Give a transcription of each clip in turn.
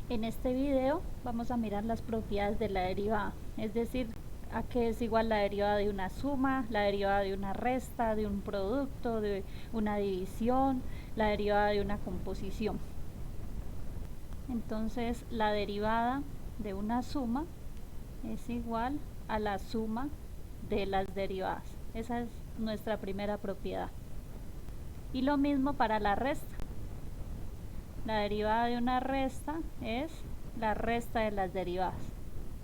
En este video vamos a mirar las propiedades de la derivada, es decir, a qué es igual la derivada de una suma, la derivada de una resta, de un producto, de una división, la derivada de una composición. Entonces, la derivada de una suma es igual a la suma de las derivadas. Esa es nuestra primera propiedad. Y lo mismo para la resta. La derivada de una resta es la resta de las derivadas.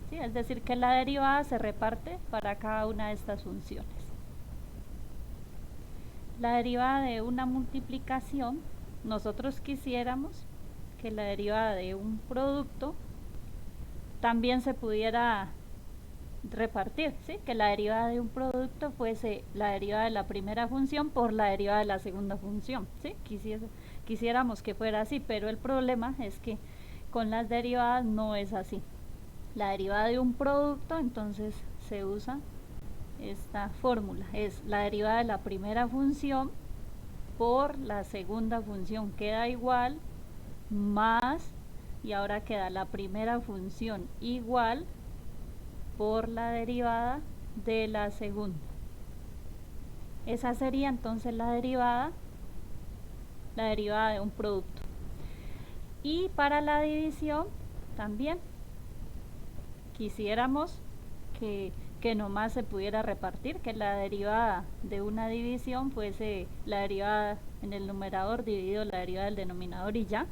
¿Sí? Es decir, que la derivada se reparte para cada una de estas funciones. La derivada de una multiplicación, nosotros quisiéramos que la derivada de un producto también se pudiera repartir, ¿sí? Que la derivada de un producto fuese la derivada de la primera función por la derivada de la segunda función, ¿sí? Quisiéramos que fuera así, pero el problema es que con las derivadas no es así. La derivada de un producto, entonces se usa esta fórmula, es la derivada de la primera función por la segunda función, queda igual, más, y ahora queda la primera función igual por la derivada de la segunda. Esa sería entonces la derivada de un producto. Y para la división también quisiéramos que nomás se pudiera repartir, que la derivada de una división fuese la derivada en el numerador dividido la derivada del denominador y ya,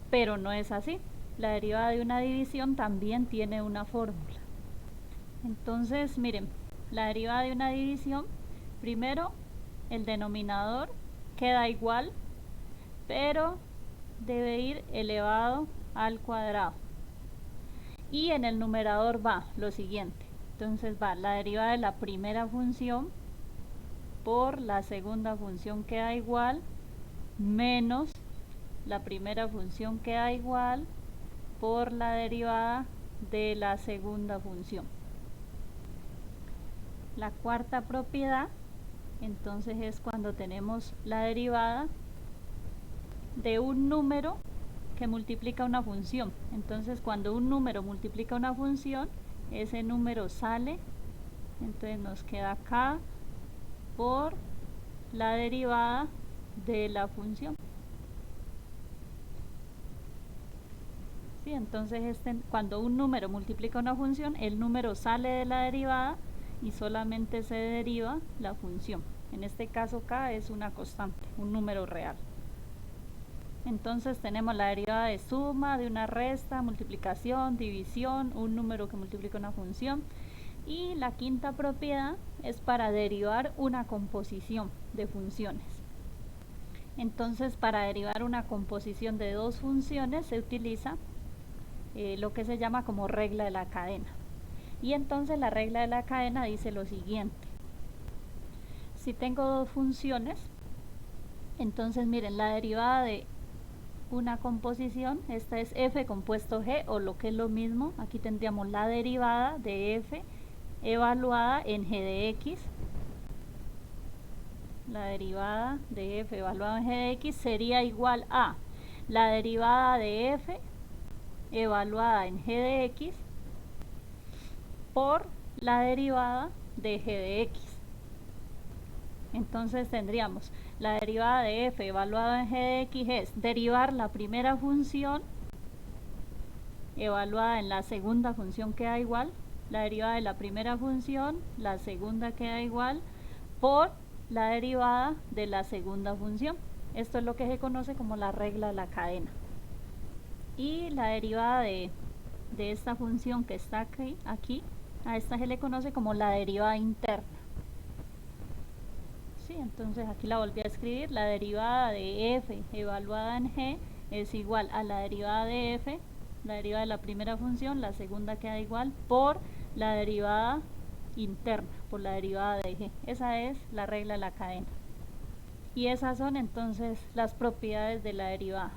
pero no es así. La derivada de una división también tiene una fórmula. Entonces, miren, la derivada de una división, primero el denominador queda igual, pero debe ir elevado al cuadrado. Y en el numerador va lo siguiente. Entonces va la derivada de la primera función por la segunda función queda igual, menos la primera función queda igual por la derivada de la segunda función. La cuarta propiedad, entonces, es cuando tenemos la derivada de un número que multiplica una función. Entonces, cuando un número multiplica una función, ese número sale, entonces nos queda acá por la derivada de la función. ¿Sí? Entonces, cuando un número multiplica una función, el número sale de la derivada y solamente se deriva la función. En este caso k es una constante, un número real. Entonces tenemos la derivada de suma, de una resta, multiplicación, división, un número que multiplica una función. Y la quinta propiedad es para derivar una composición de funciones. Entonces, para derivar una composición de dos funciones se utiliza lo que se llama como regla de la cadena. Y entonces la regla de la cadena dice lo siguiente. Si tengo dos funciones, entonces miren, la derivada de una composición, esta es f compuesto g, o lo que es lo mismo, aquí tendríamos la derivada de f evaluada en g de x. La derivada de f evaluada en g de x sería igual a la derivada de f evaluada en g de x por la derivada de g de x. Entonces tendríamos la derivada de f evaluada en g de x es derivar la primera función evaluada en la segunda función queda igual, la derivada de la primera función, la segunda queda igual, por la derivada de la segunda función. Esto es lo que se conoce como la regla de la cadena. Y la derivada de esta función que está aquí, a esta se le conoce como la derivada interna. ¿Sí? Entonces aquí la volví a escribir, la derivada de f evaluada en g es igual a la derivada de f, la derivada de la primera función, la segunda queda igual, por la derivada interna, por la derivada de g. Esa es la regla de la cadena. Y esas son entonces las propiedades de la derivada.